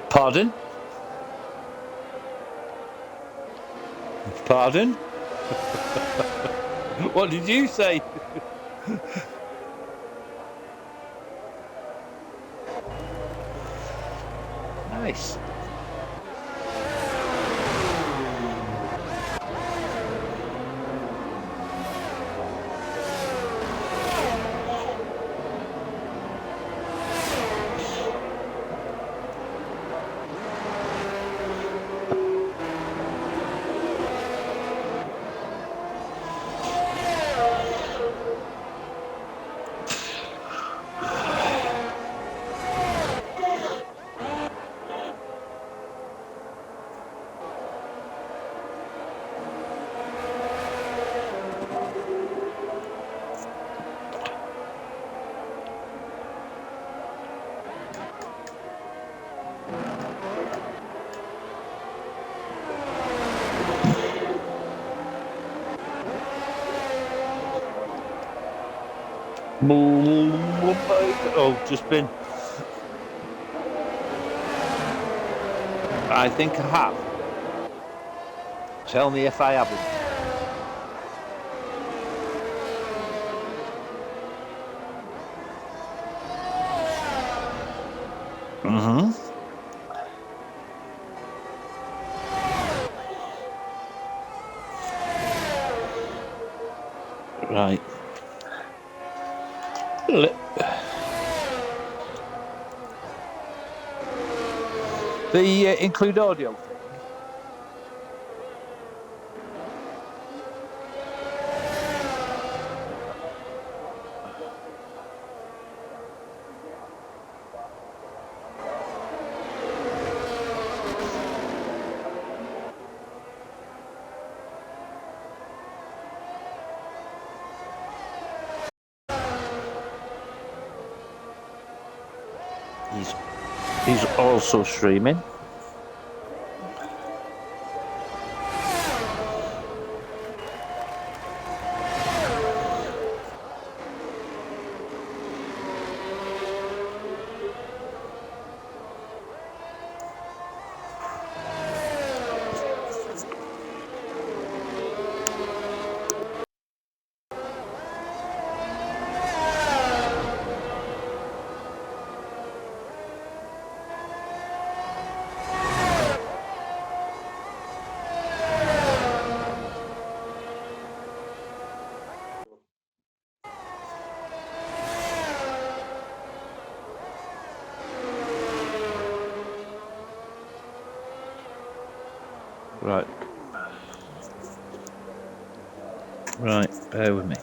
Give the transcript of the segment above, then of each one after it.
Pardon? Pardon? What did you say? Nice. Oh, just been. I think I have. Tell me if I haven't. Mm-hmm. Right. The include audio thing. He's also streaming. Right. Right, bear with me.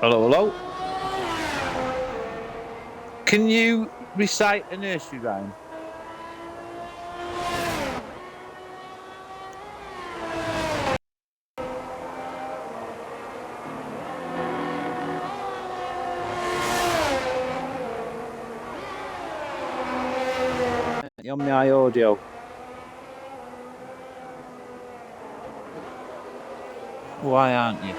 Hello, hello. Can you recite a nursery rhyme? You're on my audio. Why aren't you?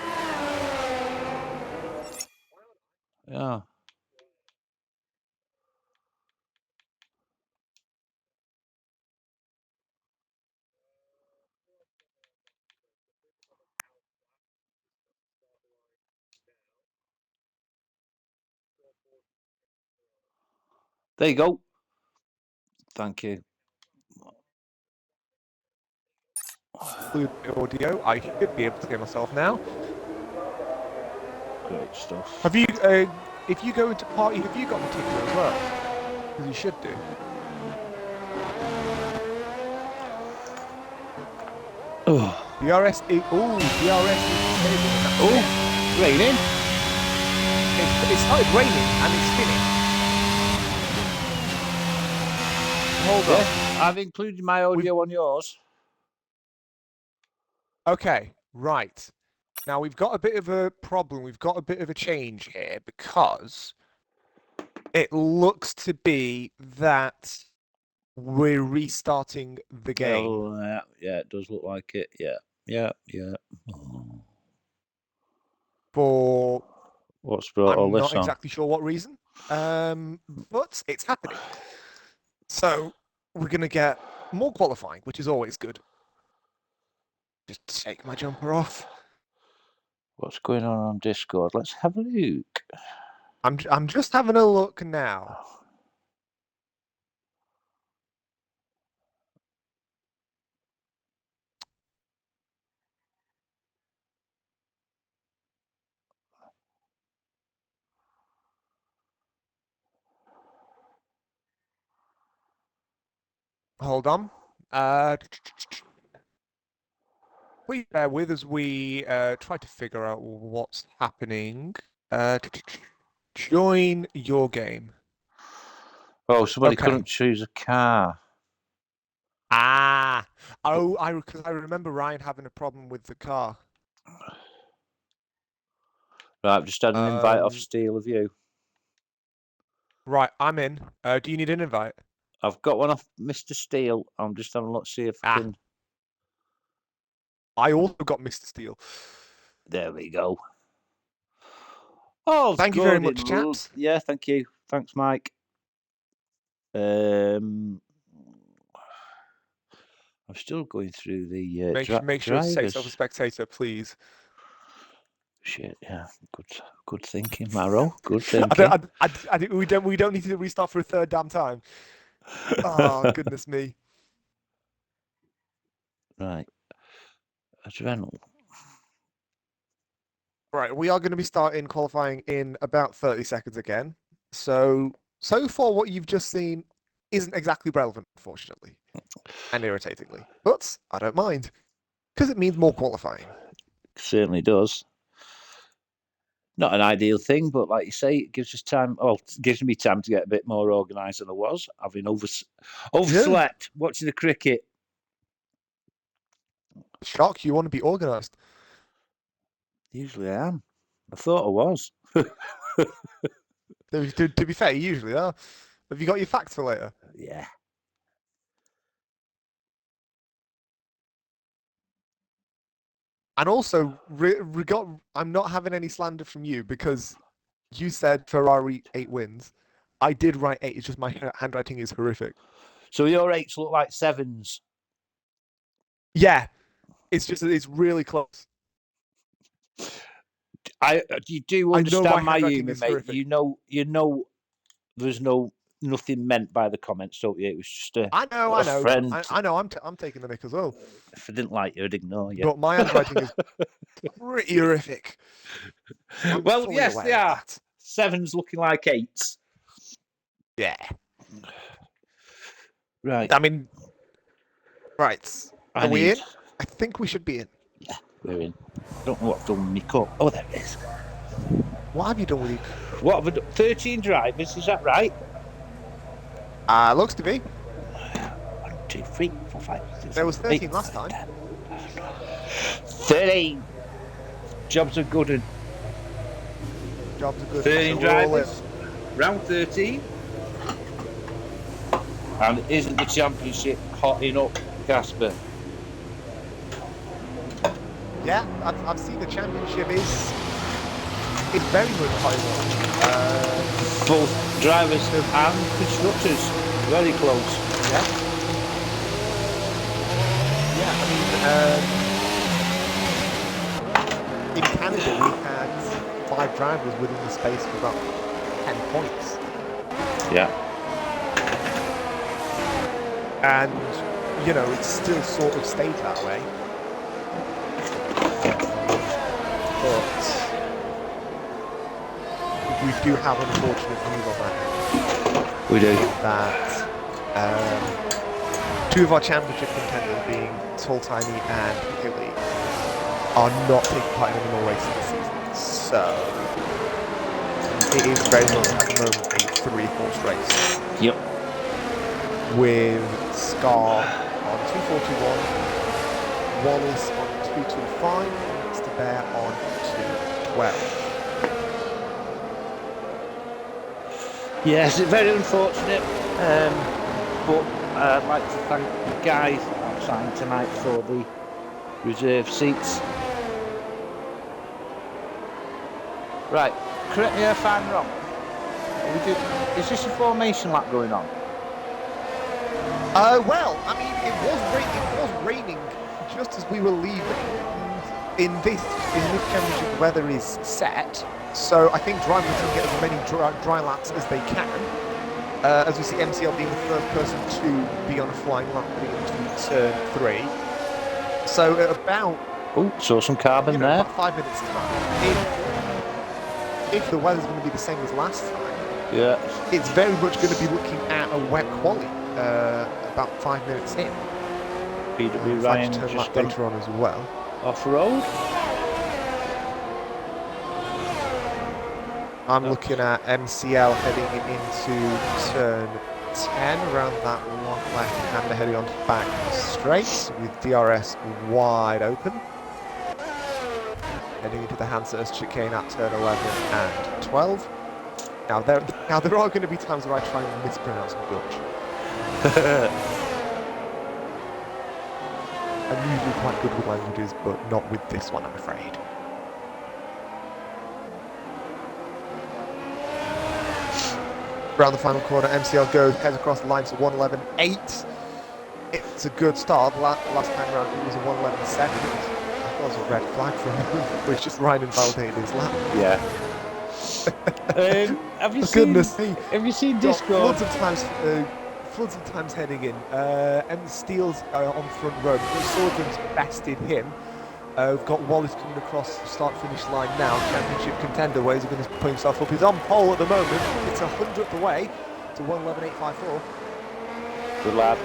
Yeah. There you go. Thank you. Audio, I should be able to hear myself now. Great stuff. Have you, if you go into party, have you got the ticker as well? Because you should do. Oh, DRS is, DRS is raining. it started raining and it's spinning. Hold on. I've included my audio on yours. Okay, right. Now we've got a bit of a problem. We've got a bit of a change here because it looks to be that we're restarting the game. Oh, yeah, it does look like it. Yeah. Oh. For What's brought all I'm this not on? exactly sure what reason, but it's happening. So we're going to get more qualifying, which is always good. Just take my jumper off. What's going on Discord? Let's have a look. I'm just having a look now. Hold on. Please bear with as we try to figure out what's happening. Join your game. Oh, somebody Okay. couldn't choose a car. Ah. Oh, because I remember Ryan having a problem with the car. Right, I've just had an invite off Steele of you. Right, I'm in. Do you need an invite? I've got one off Mr. Steele. I'm just having a look, see if I can. I also got Mr. Steele. There we go. Oh, thank you very much, chaps. Yeah, thank you. Thanks, Mike. I'm still going through the make sure it says over spectator, please. Shit, yeah. Good thinking, Marrow. Good thinking. we don't need to restart for a third damn time. Oh goodness me. Right. Adrenal. Right, we are going to be starting qualifying in about 30 seconds again. So far what you've just seen isn't exactly relevant, unfortunately, and irritatingly. But I don't mind, because it means more qualifying. Certainly does. Not an ideal thing, but like you say, it gives us time. Well, it gives me time to get a bit more organised than I was. Having overslept watching the cricket. Shock, you want to be organised. Usually I am. I thought I was. To be fair, you usually are. Have you got your facts for later? Yeah. And also, I'm not having any slander from you because you said Ferrari 8 wins. I did write 8. It's just my handwriting is horrific. So your 8s look like 7s. Yeah, it's really close. You do understand my humour, mate. Horrific. You know, there's nothing meant by the comments, don't you? It was just I know. friend. I know. I'm taking the mick as well. If I didn't like you, I'd ignore you. But my handwriting is pretty horrific. Well, yes, they are. 7s looking like 8s. Yeah. Right. I mean, right. Are we in? I think we should be in. Yeah, we're in. I don't know what I've done with my cup. Oh, there it is. What have you done with it? What have I done? 13 drivers, is that right? Looks to be. 1, 2, 3, 4, 5, 6, There was 13 8, last time. 13. Jobs are good. And Jobs are good. 13 drivers. Round 13. And isn't the championship hotting up, Casper? Yeah, I've seen the championship is very much high. Both drivers and constructors very close. Yeah. Yeah, I mean, in Canada we had 5 drivers within the space of about 10 points. Yeah. And, you know, it's still sort of stayed that way. But do have unfortunate news on that. We do. That two of our championship contenders, being Tall Tiny and Hilly, are not taking part in any more races this season. So it is very much at the moment a 3-horse race. Yep. With Scar on 241, Wallace on 225, and Mr. Bear on 212. Yes, it's very unfortunate, but I'd like to thank the guys that signed tonight for the reserve seats. Right, correct me if I'm wrong. Is this a formation lap going on? Well, I mean, it was raining just as we were leaving. In this championship, weather is set, so I think drivers can get as many dry laps as they can. As we see, MCL being the first person to be on a flying lap into turn 3. So at about Saw some carbon there. about 5 minutes time. If the weather's going to be the same as last time, Yeah. it's very much going to be looking at a wet quali. About 5 minutes in. PW I'd like Ryan to turn just that gone later on as well. off-road. I'm looking at MCL heading into turn 10 around that left-hander heading onto back straight with DRS wide open. Heading into the Hansers chicane at turn 11 and 12. Now there are going to be times where I try and mispronounce Dutch. I'm usually quite good with languages, but not with this one, I'm afraid. Around the final corner, MCL heads across the line to 1:11.8. It's a good start. Last time around it was a 1:11.7. I thought it was a red flag for him, but it's just Ryan invalidated his lap. Yeah. Have you For seen? goodness sake. Have you seen Got Discord? floods of times heading in. M Steele's on front row. Swordsman's bested him. We've got Wallace coming across the start-finish line now. Championship contender. Where's he going to put himself up? He's on pole at the moment. It's 100th away to 1:11.854. Good lad.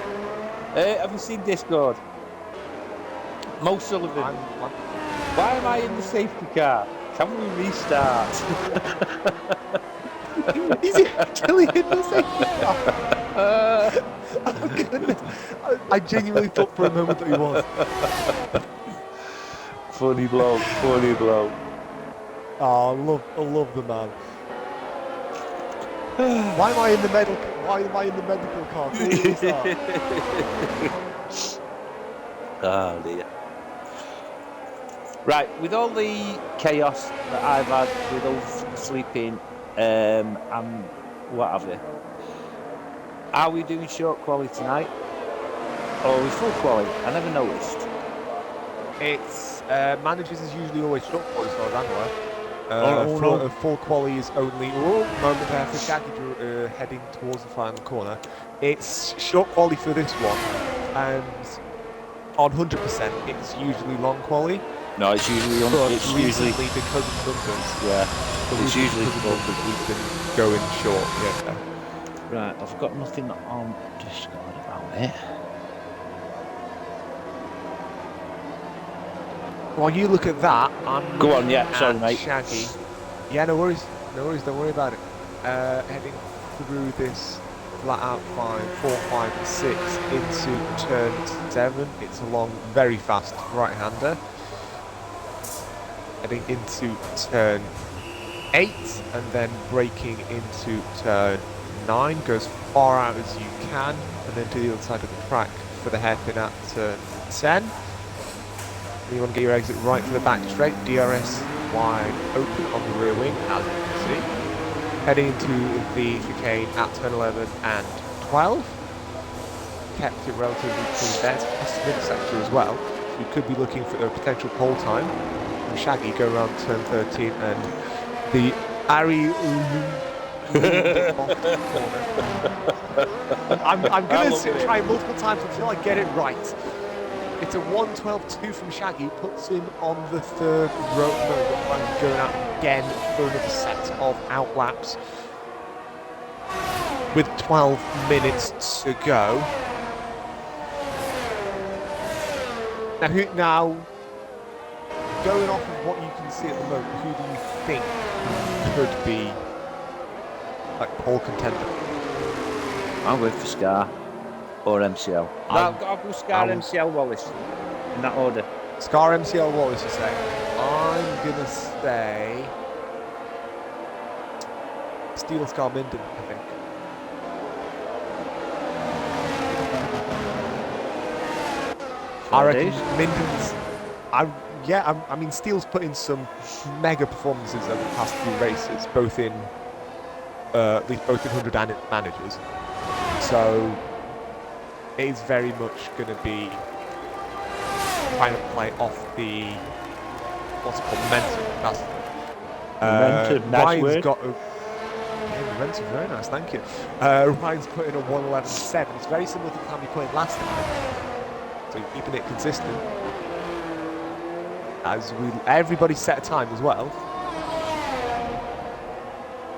Have you seen Discord? Mo Sullivan. Why am I in the safety car? Can we restart? Is he actually in the safety car? Oh goodness! I genuinely thought for a moment that he was. Funny bloke, funny bloke. Oh, I love the man. Why am I in the medical car? Can we restart? Oh dear. Right, with all the chaos that I've had with all sleeping and what have you, are we doing short quality tonight? Or are we full quality? I never noticed. It's managers is usually always short quality, as far as I'm aware. No. Full quality is only moment there for Shaggy heading towards the final corner. It's short quality for this one, and on 100%, it's usually long quality. No, it's usually recently because of numbers. Yeah, it's usually full. We've been going short. Yeah. Right, I've got nothing on Discord about it. While you look at that, I'm Go on, yeah, looking sorry, at mate. Shaggy. Yeah, no worries, don't worry about it. Heading through this flat out 4, 5, 6 into turn 7. It's a long, very fast right-hander. Heading into turn 8 and then braking into turn 9. Goes far out as you can and then to the other side of the track for the hairpin at turn 10. You want to get your exit right for the back straight. DRS wide open on the rear wing, as you can see. Heading into the chicane at turn 11 and 12. Kept it relatively clean there. It's a mid sector as well. We could be looking for a potential pole time. And Shaggy go around turn 13 and the Ari corner. I'm going to try multiple times until I get it right. It's a 1:12.2 from Shaggy, puts him on the third row. No, I'm going out again for another set of outlaps with 12 minutes to go. Now, going off of what you can see at the moment, who do you think could be like pole contender? I'm going for Scar or MCL. I'll go Scar, MCL, Wallace in that order. Scar, MCL, Wallace, you say? I'm gonna say Steel, Scar, Minden, I think. I reckon Minden's. I mean, Steele's put in some mega performances over the past few races, both in 100 and in managers. So it is very much going to be trying to play off the what's it called, momentum. That's momentum. Nice Ryan's word. got momentum, very nice, thank you. Ryan's put in a 1:11.7. It's very similar to the time he put in last time. So keeping it consistent. As everybody set a time as well.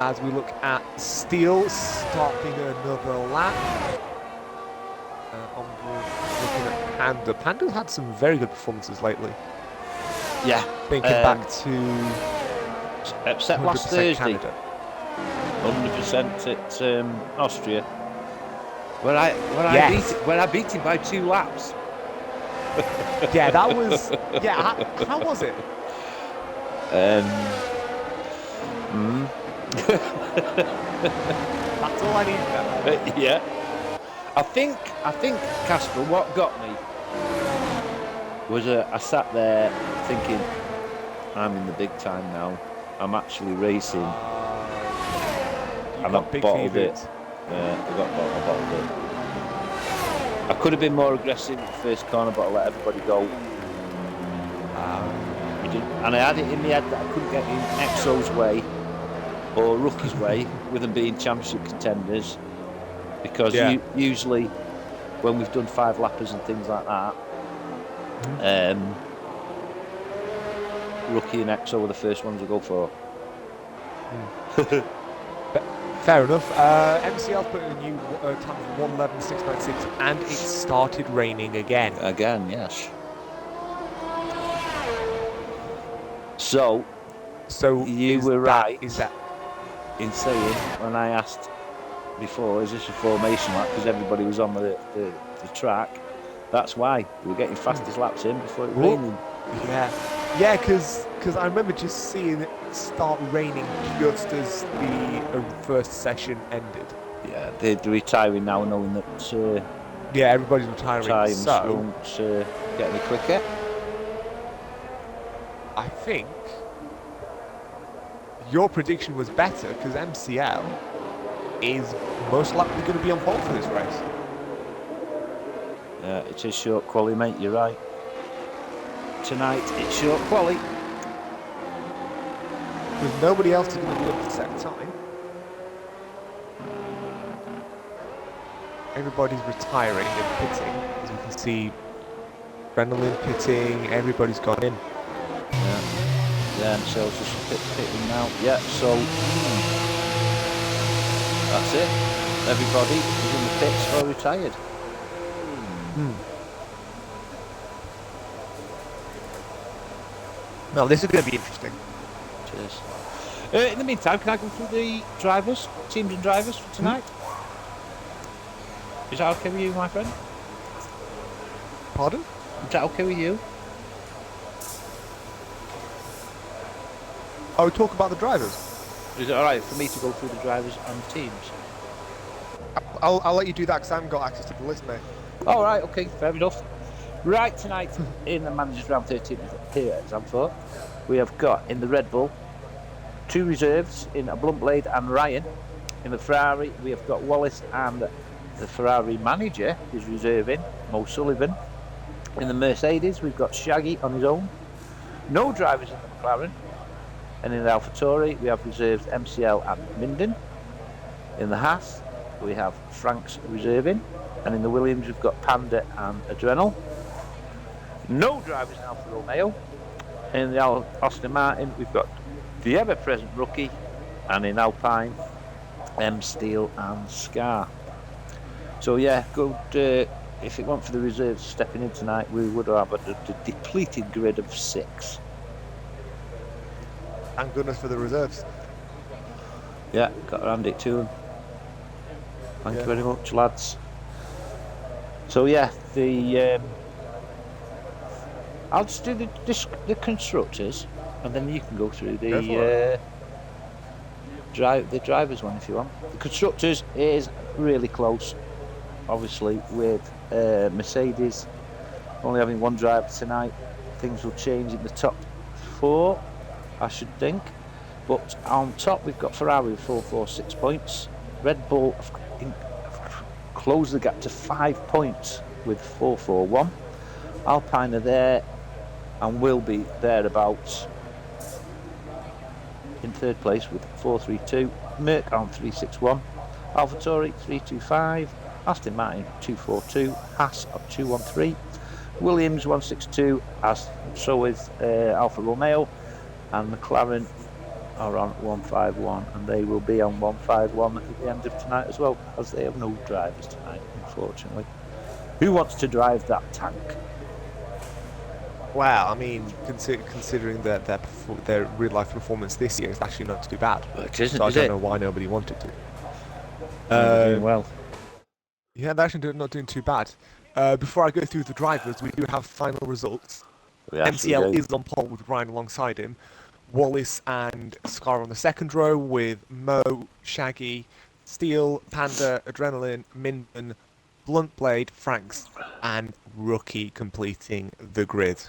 As we look at Steele starting another lap. Looking at Panda. Panda's had some very good performances lately. Yeah. Thinking back to except last Thursday. Canada. 100% at Austria. Where I beat him by 2 laps. Yeah, that was. Yeah, how was it? That's all I need to know. Yeah. I think Casper, what got me was I sat there thinking, I'm in the big time now. I'm actually racing. And I bottled it. Yeah, I bottled it. I could have been more aggressive at the first corner, but I let everybody go. And I had it in the head that I couldn't get in Exo's way or Rookie's way with them being championship contenders. Because usually when we've done 5 lappers and things like that, Rookie and Exo were the first ones to go for. Fair enough. MCL's put in a new time of 1:11.696, and it started raining again. Again, yes. So you were right in saying when I asked before, is this a formation lap? Because everybody was on the track. That's why we were getting fastest laps in before it rained. Yeah, because I remember just seeing it start raining just as the first session ended. Yeah, they're retiring now, knowing that. Everybody's retiring. Times won't get any quicker. I think your prediction was better because MCL is most likely going to be on pole for this race. Yeah, it is short quali, mate. You're right. Tonight it's short quali. Because nobody else is going to be able to set time. Everybody's retiring and pitting. As you can see, Adrenaline pitting, everybody's gone in. Yeah, MCL's just pitting now. Yeah, so that's it. Everybody is in the pits or retired. No, this is going to be interesting. Cheers. In the meantime, can I go through the teams and drivers for tonight? Is that okay with you, my friend? Pardon? Is that okay with you? Oh, talk about the drivers. Is it alright for me to go through the drivers and teams? I'll let you do that because I haven't got access to the list, mate. Alright, okay, fair enough. Right, tonight in the Managers Round 13 here at Zanvoort, we have got in the Red Bull 2 reserves in a Blunt Blade and Ryan. In the Ferrari, we have got Wallace and the Ferrari manager is reserving, Mo Sullivan. In the Mercedes, we've got Shaggy on his own. No drivers in the McLaren. And in the AlphaTauri, we have reserves MCL and Minden. In the Haas, we have Franks reserving. And in the Williams, we've got Panda and Adrenal. No drivers in Alfa Romeo. In the Aston Martin, we've got the ever-present rookie, and in Alpine, M Steel and Scar. So yeah, good. If it weren't for the reserves stepping in tonight, we would have a depleted grid of 6. Thank goodness for the reserves. Yeah, got to hand it to them. Thank you very much, lads. So yeah, I'll just do the constructors, and then you can go through the drivers one if you want. The constructors is really close, obviously, with Mercedes only having one driver tonight. Things will change in the top 4, I should think. But on top, we've got Ferrari with 446 points. Red Bull have closed the gap to 5 points with 441. Alpine are there and will be thereabouts in 3rd place with 432. Merc on 361. AlphaTauri 325. Aston Martin 242. Haas at 213. Williams 162. As so is Alfa Romeo, and McLaren are on 151, and they will be on 151 at the end of tonight as well, as they have no drivers tonight, unfortunately. Who wants to drive that tank? Wow, I mean, considering that their real life performance this year is actually not too bad. It isn't, so I don't know why nobody wanted to. Doing well. Yeah, they're actually not doing too bad. Before I go through the drivers, we do have final results. MCL is on pole with Ryan alongside him. Wallace and Scar on the 2nd row with Mo, Shaggy, Steel, Panda, Adrenaline, Minden, Blunt Blade, Franks, and Rookie completing the grid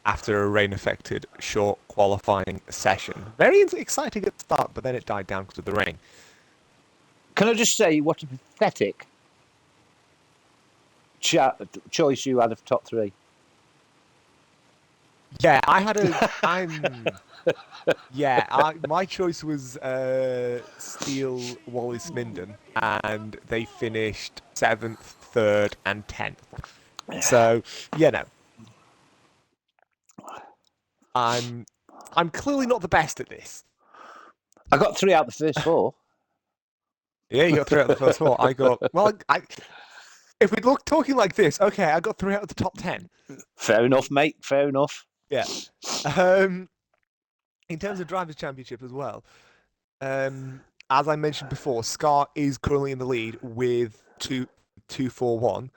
after a rain-affected short qualifying session. Very exciting at the start, but then it died down because of the rain. Can I just say what a pathetic choice you had of top 3? Yeah, my choice was Steel, Wallace, Minden, and they finished 7th, 3rd, and 10th. So, I'm clearly not the best at this. I got 3 out of the first 4. Yeah, you got 3 out of the first 4. I got if we look talking like this, okay, I got 3 out of the top 10. Fair enough, mate. Fair enough. Yeah. In terms of Drivers' Championship as well, as I mentioned before, Scar is currently in the lead with 241.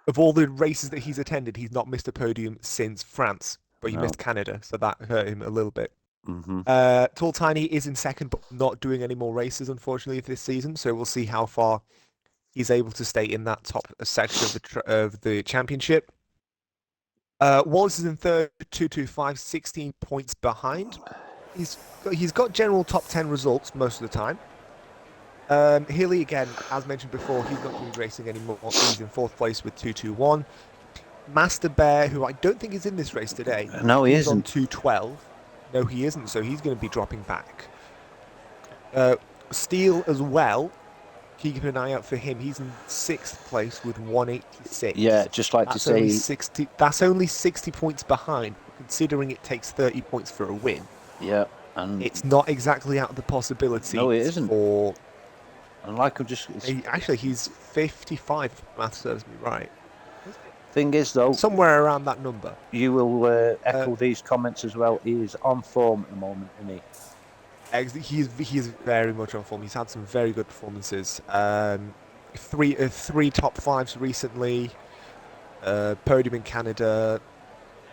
Of all the races that he's attended, he's not missed a podium since France, but he missed Canada, so that hurt him a little bit. Mm-hmm. Tall Tiny is in 2nd, but not doing any more races, unfortunately, this season, so we'll see how far he's able to stay in that top section of the championship. Wallace is in 3rd, 225, 16 points behind. He's got general top 10 results most of the time. Healy, again, as mentioned before, he's not going to be racing anymore. He's in 4th place with 221. Master Bear, who I don't think is in this race today. No, he he's isn't. on 212. No, he isn't, so he's going to be dropping back. Steel as well. Keep an eye out for him. He's in 6th place with 186. Yeah, just like that's to say... Only 60, that's only 60 points behind, considering it takes 30 points for a win. Yeah, and... It's not exactly out of the possibility. No, it isn't. And like I'm just... Actually, he's 55, if math serves me right. Thing is, though... Somewhere around that number. You will echo these comments as well. He is on form at the moment, isn't he? He's very much on form. He's had some very good performances. 3 top 5s recently. Podium in Canada.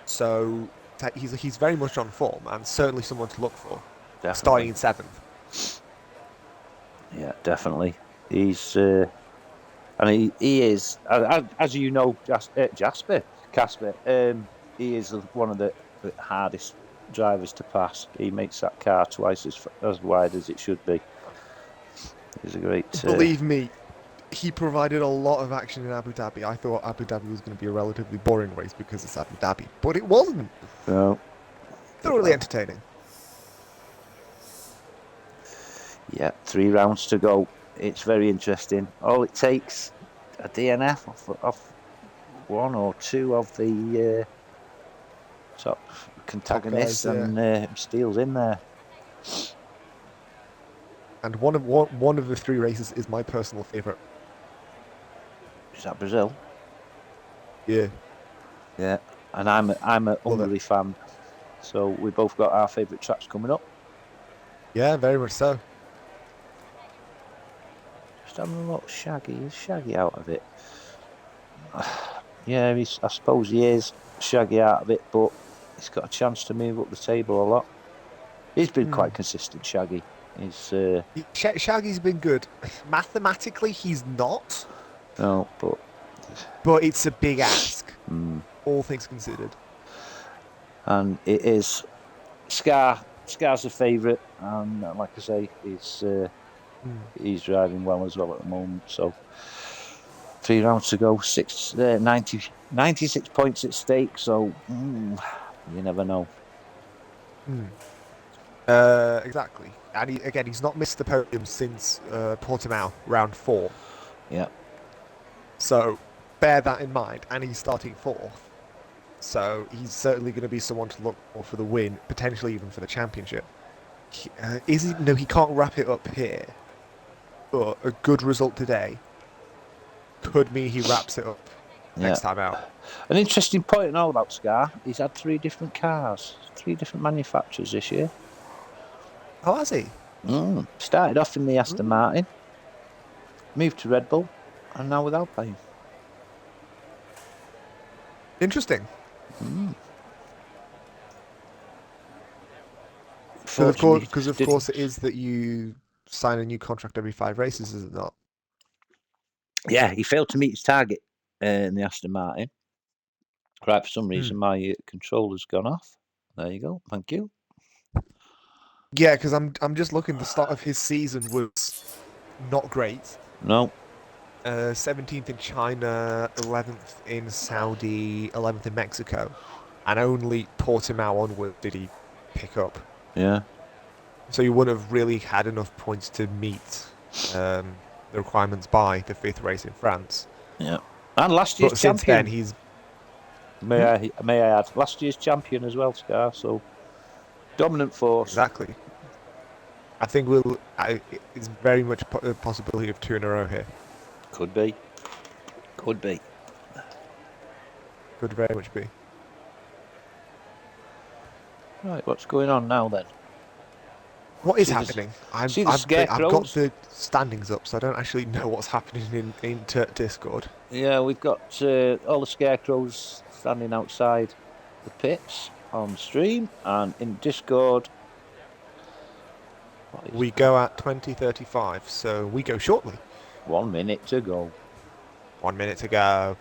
So he's very much on form and certainly someone to look for. Definitely. Starting in 7th. Yeah, definitely. He's and he is, as you know, Casper. He is one of the hardest drivers to pass. He makes that car twice as wide as it should be. He's a great... Believe me, he provided a lot of action in Abu Dhabi. I thought Abu Dhabi was going to be a relatively boring race because it's Abu Dhabi, but it wasn't. No. Thoroughly entertaining. Yeah, 3 rounds to go. It's very interesting. All it takes a DNF off 1 or 2 of the top antagonists, guys, and Steele's in there. And one of the 3 races is my personal favourite. Is that Brazil? Yeah. Yeah, and I'm a Love Hungary fan, so we both got our favourite tracks coming up. Yeah, very much so. Just having a look, Shaggy. Is Shaggy out of it? Yeah, I suppose he is Shaggy out of it, but he's got a chance to move up the table a lot. He's been quite consistent, Shaggy. He's Shaggy's been good. Mathematically, he's not, no, but it's a big ask, all things considered. and it is Scar's a favourite, and like I say, he's driving well as well at the moment. So 3 rounds to go, 96 points at stake. So you never know. Exactly. And he's not missed the podium since Portimao round 4. Yeah. So bear that in mind. And he's starting 4th. So he's certainly going to be someone to look for the win, potentially even for the championship. No, he can't wrap it up here. But a good result today could mean he wraps it up next time out. An interesting point to know about Scar, he's had 3 different cars, 3 different manufacturers this year. Oh, has he? Started off in the Aston Martin, moved to Red Bull, and now with Alpine. Interesting. Because of course it is that you sign a new contract every 5 races, is it not? Yeah, he failed to meet his target in the Aston Martin. Right, for some reason my controller's gone off. There you go. Thank you. Yeah, because I'm just looking. The start of his season was not great. No. 17th in China, 11th in Saudi, 11th in Mexico, and only Portimao onward did he pick up. Yeah. So you wouldn't have really had enough points to meet the requirements by the 5th race in France. Yeah. And last year's champion. Since then, he's... May I add, last year's champion as well, Scar, so dominant force. Exactly. I think it's very much a possibility of 2 in a row here. Could be. Could be. Could very much be. Right, what's going on now then? What is happening? I've got the standings up, so I don't actually know what's happening in Discord. Yeah, we've got all the scarecrows standing outside the pits on stream, and in Discord we go at 20:35, so we go shortly. 1 minute to go. 1 minute to go.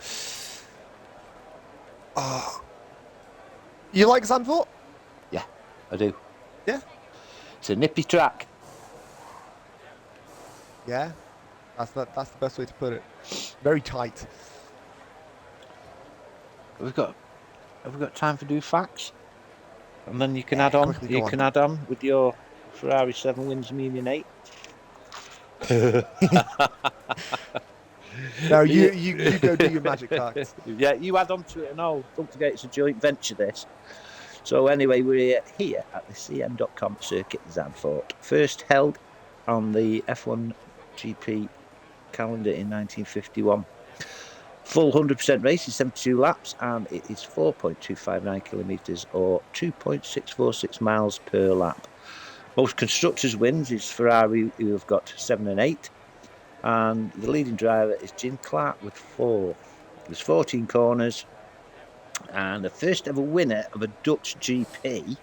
You like Zanvoort? Yeah, I do. Yeah? It's a nippy track. Yeah? That's the best way to put it. Very tight. Have we got time for do facts? And then you can add on. You can add on with your Ferrari 7 wins median 8. No, you go do your magic cards. Yeah, you add on to it and all. Don't forget it's a joint venture, this. So anyway, we're here at the CM.com circuit in Zanvoort. First held on the F1 GP calendar in 1951. Full 100% race is 72 laps, and it is 4.259 kilometres or 2.646 miles per lap. Most constructors' wins is Ferrari, who have got 7 and 8. And the leading driver is Jim Clark with 4. There's 14 corners. And the first ever winner of a Dutch GP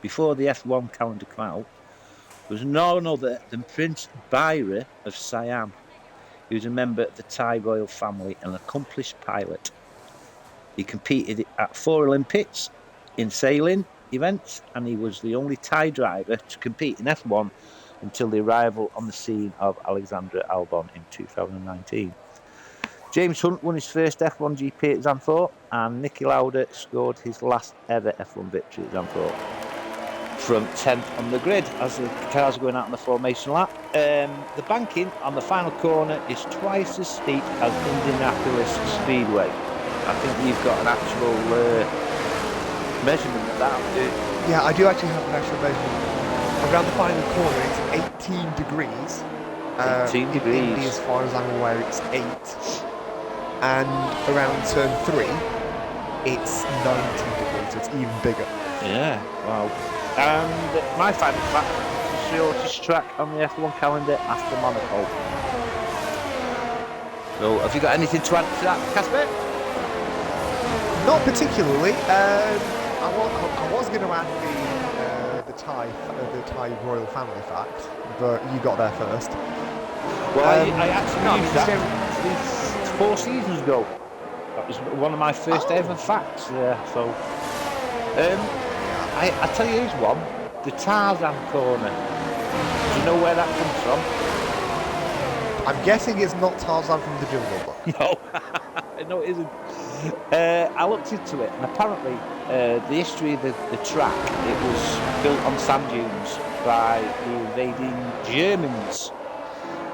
before the F1 calendar came out was none other than Prince Byra of Siam. He was a member of the Thai royal family and an accomplished pilot. He competed at 4 Olympics in sailing events, and he was the only Thai driver to compete in F1 until the arrival on the scene of Alexander Albon in 2019. James Hunt won his first F1 GP at Zanvoort, and Nicky Lauda scored his last ever F1 victory at Zanvoort from 10th on the grid as the cars are going out on the formation lap. The banking on the final corner is twice as steep as Indianapolis Speedway. I think you've got an actual measurement of that. Yeah, I do actually have an actual measurement. Around the final corner, it's 18 degrees. 18 in degrees. Indy, as far as I'm aware, it's 8. And around turn 3, it's 19 degrees, so it's even bigger. Yeah, wow. And my final fact is the shortest track on the F1 calendar after Monaco. So, have you got anything to add to that, Casper? Not particularly. I was going to add the Thai royal family fact, but you got there first. Well, I actually used that 4 seasons ago. That was one of my first ever facts. Yeah, so I tell you, here's one: the Tarzan corner. Do you know where that comes from? I'm guessing it's not Tarzan from the Jungle Book. No, no, it isn't. I looked into it, and apparently, the history of the track, it was built on sand dunes by the invading Germans,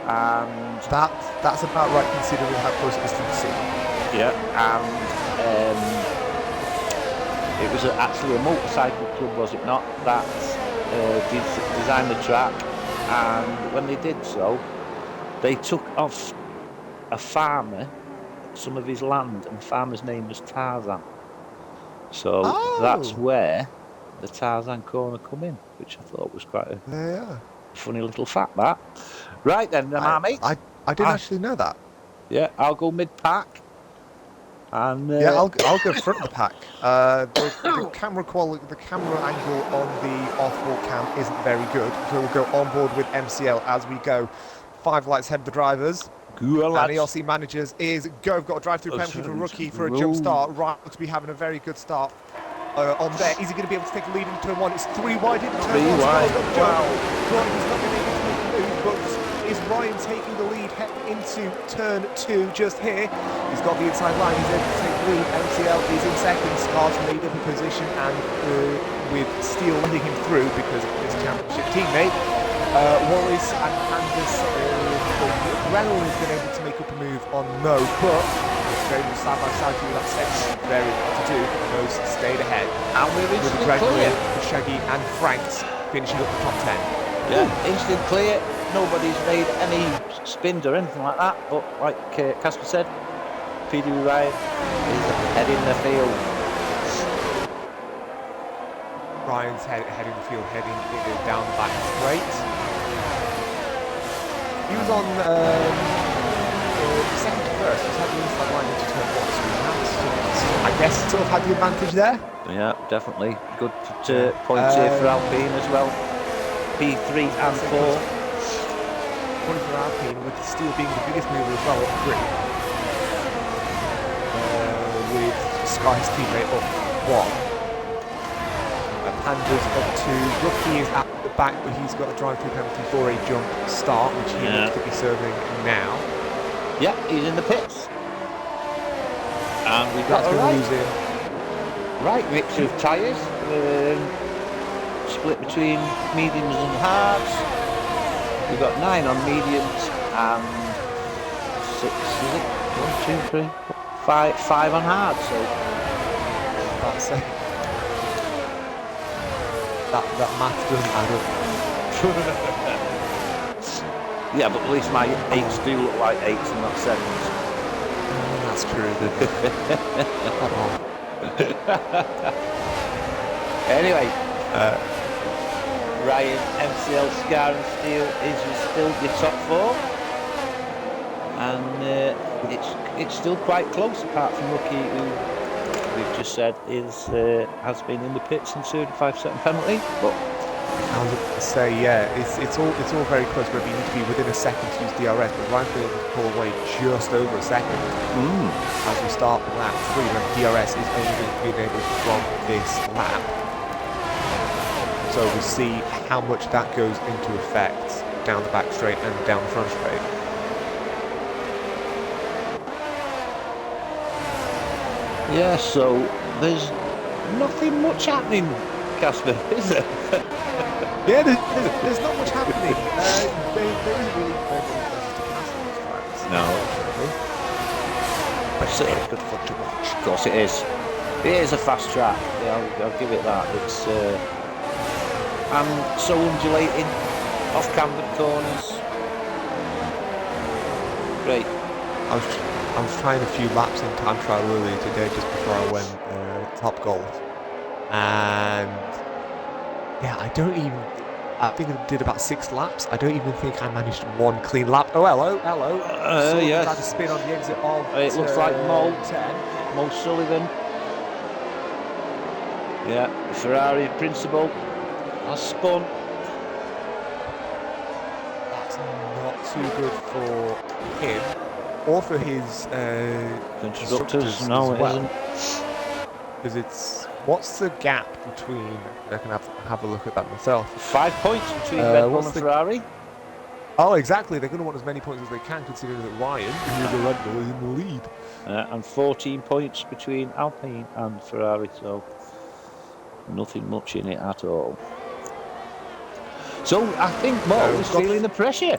and that's about right, considering how close it is to the sea. yeah, and it was actually a motorcycle club, was it not, that designed the track, and when they did so, they took off a farmer some of his land, and the farmer's name was Tarzan. So that's where the Tarzan corner come in, which I thought was quite a funny little fact, that. Right then, mate. I didn't actually know that. Yeah, I'll go mid-pack. And yeah, I'll go front of the pack. The camera quality, the camera angle on the off-board cam isn't very good, so we'll go on board with MCL as we go. 5 lights ahead of the drivers. Cool, and ERC Managers is go. We've got a drive-through penalty for Rookie for a jump start. Right, to be having a very good start on there. Is he going to be able to take the lead into turn 1? It's 3 wide into turn 1. Wow. Ryan is not going to be able to make the move, but is Ryan taking the lead into turn 2 just here? He's got the inside line. He's able to take the lead. MCL is in second. Scar's made up a position, and with Steele leading him through because of his championship teammate. Wallace and Anders Reynolds has been able to make up a move on Mo, but very much side by side through that section. Very hard to do. Mo's stayed ahead. And we're with Adrenaline, Shaggy and Franks finishing up the top 10. Yeah, instant clear. Nobody's made any spins or anything like that, but like Casper said, PDB Ryan is ahead in the field. Ryan's ahead in the field, heading down the back straight. He was on second to first. He's had the inside line into turn 1, so I guess sort of had the advantage there. Yeah, definitely. Good points here for Alpine as well. P3 and 4. Point for Alpine, with Steele being the biggest mover as well at 3. With Sky's teammate up 1. Panda's up 2. Rookie is at the back, but he's got a drive-through penalty for a jump start, which he looks to be serving now. Yeah, he's in the pits. And we've got a right mix of tyres, split between mediums and hards. We've got 9 on mediums and 6, is it? 1, 2, 3, 5 on hards. So that's it. That math doesn't add up. Yeah, but at least my 8s do look like 8s and not 7s. That's true. Anyway, Ryan, MCL, Scar and Steele is still your top 4. And it's still quite close, apart from Rookie, who we've just said has been in the pits and served a 5-second penalty. But I was going to say, yeah, it's all very close, but you need to be within a second to use DRS. But Ryan's been able to pull away just over a second as we start lap 3, when DRS is only being enabled from this lap. So we'll see how much that goes into effect down the back straight and down the front straight. yeah, so there's nothing much happening, Casper, is there? Yeah, there's not much happening. There isn't really very many places to cancel these tracks. No. But it's good fun to watch. Of course it is. It is a fast track. Yeah, I'll give it that. It's and so undulating, off cambered corners. Great. I was trying a few laps in time trial earlier today just before I went top golf, and yeah, I think I did about 6 laps. I don't even think I managed one clean lap. Oh, hello. Yes. Tried to spin on the exit of. It looks like Mo 10. Mo Sullivan. Yeah, Ferrari principal has spun. That's not too good for him or for his Constructors, as no, well. it isn't. Because what's the gap between? I can have a look at that myself. 5 points between Red Bull and Ferrari. Oh, exactly. They're going to want as many points as they can, considering that Ryan, who's a Red Bull, is in the lead. And 14 points between Alpine and Ferrari, so nothing much in it at all. So I think Mo is feeling the pressure.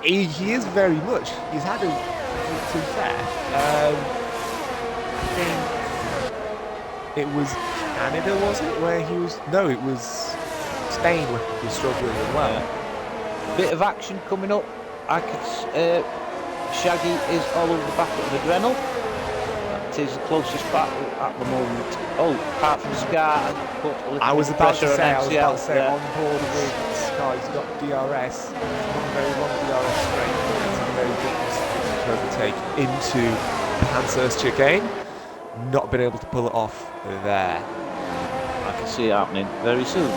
He is very much. He's had a, to be fair, I think it was Canada, was it? Where he was, no, it was Spain where he was struggling as well. Bit of action coming up. I could, Shaggy is all over the back of the Adrenal. That is the closest battle at the moment. Oh, apart from Scar, put a little I was about to say, yeah. on board with Scar, he's got DRS. It's not a very long DRS straight, but it's a very difficult to overtake into the Hans chicane. Not been able to pull it off there. I can see it happening very soon.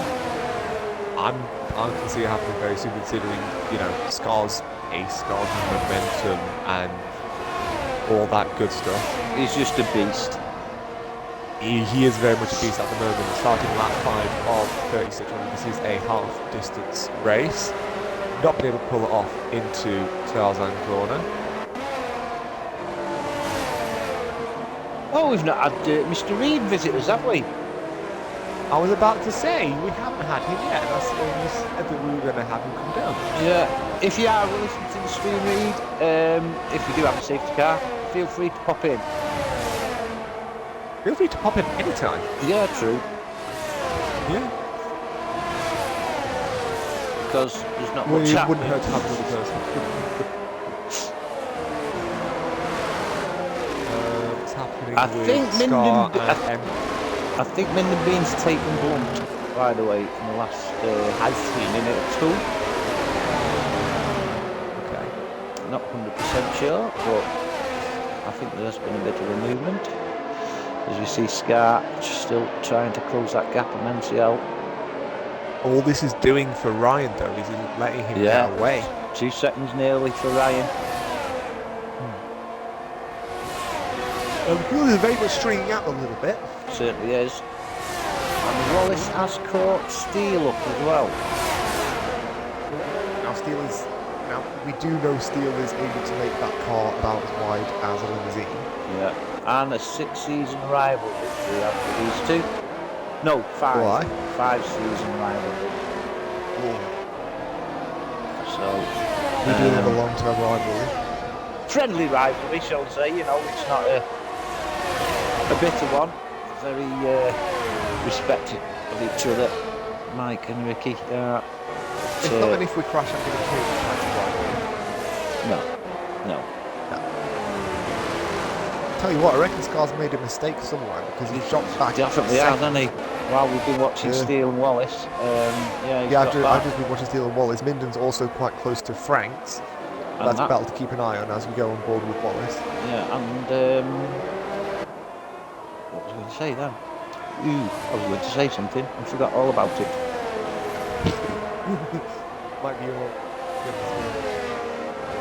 I can see it happening very soon, considering, you know, Scar's pace, Scar's momentum, and all that good stuff. He's just a beast. He is very much a beast at the moment. Starting lap 5 of 3600. This is a half distance race. Not been able to pull it off into Tarzan corner. Oh, we've not had Mr. Reed visit us, have we? I was about to say, we haven't had him yet. That's when you said that we were going to have him come down. Yeah, if you are listening to the stream, Reed, if you do have a safety car, feel free to pop in. Feel free to pop in anytime. Yeah, true. Yeah. Because there's not Well, much it happening. wouldn't hurt to have another person. What's happening I with think Scar Minden, and I think Minden Bean's taken blunt, by the way, in the last minute or two. Okay. Not 100% sure, but I think there's been a bit of a movement. As we see Scar still trying to close that gap of MCL. All this is doing for Ryan, though, is letting him get away. 2 seconds nearly for Ryan. Field is very much stringing out a little bit. Certainly is. And Wallace has caught Steele up as well. Now we do know Steele is able to make that car about as wide as a limousine. Yeah, and a 6-season rival victory after these two. No, 5. Why? 5-season rival. So we do have a long-term rivalry. Friendly rivalry, shall we say? You know, it's not a bitter one. Very respected of each other, Mike and Ricky. It's not that if we crash, I'm going to kill the type of rivalry. No. Tell you what, I reckon Scar's made a mistake somewhere because he's dropped back. Definitely has, hasn't he? While we've been watching Steele and Wallace. I've just been watching Steele and Wallace. Minden's also quite close to Frank's. That's a battle to keep an eye on as we go on board with Wallace. Yeah, and what was I going to say then? I was going to say something and forgot all about it. Might be your...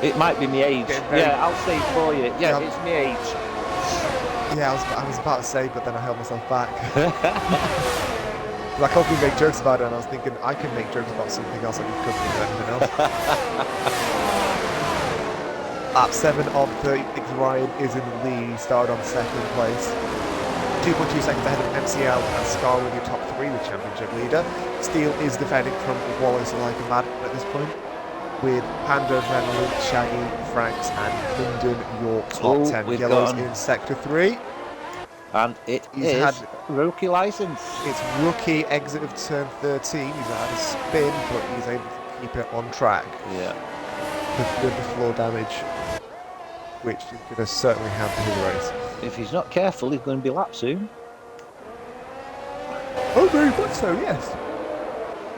It might be my age. Yeah, I'll say it for you. Yeah, it's my age. Yeah, I was about to say, but then I held myself back. I can't really make jokes about it, and I was thinking I can make jokes about something else like it could be anything else. Lap 7 of 36, Ryan is in the lead, started on 2nd place. 2.2 seconds ahead of MCL and Scar with your top 3, the championship leader. Steele is defending from Wallace like a madman at this point, with Panda, Adrenaline, Shaggy, Franks and Minden your top 10. Yellows in sector 3. And it He's is had- rookie license. It's rookie exit of turn 13. He's had a spin, but he's able to keep it on track Yeah. with the floor damage, which is going to certainly hamper his race. If he's not careful, he's going to be lapped soon. Oh, very much so, yes.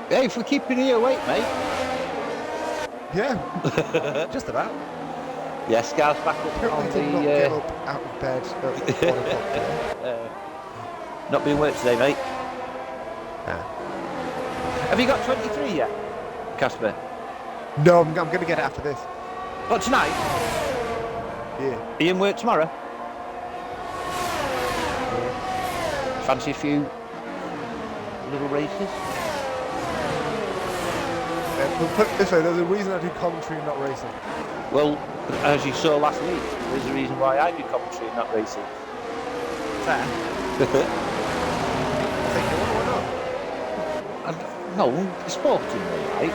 Hey, if we're keeping here, wait, mate. Yeah, just about. Yeah, Scar's back up Apparently on did not the. get up out of bed at 1 o'clock today. Not being worked today, mate. Nah. Have you got 23 yet, Casper? No, I'm going to get it after this. What, tonight? Yeah. Are you in work tomorrow? Fancy a few little races? We'll put it this way, there's a reason I do commentary and not racing. Well, as you saw last week, there's a reason why I do commentary and not racing. Fair. I think you want or No, it's sporting, right?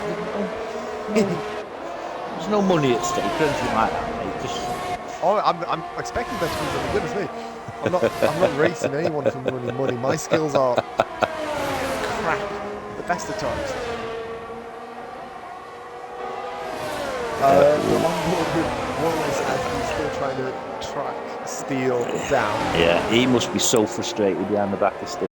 There's no money at stake or anything like that, mate. Just... Oh, I'm expecting that to be really good as me. I'm not racing anyone for money. My skills are crap at the best of times. The onboard with Wallace as he's still trying to track Steele down. Yeah, he must be so frustrated behind the back of Steve.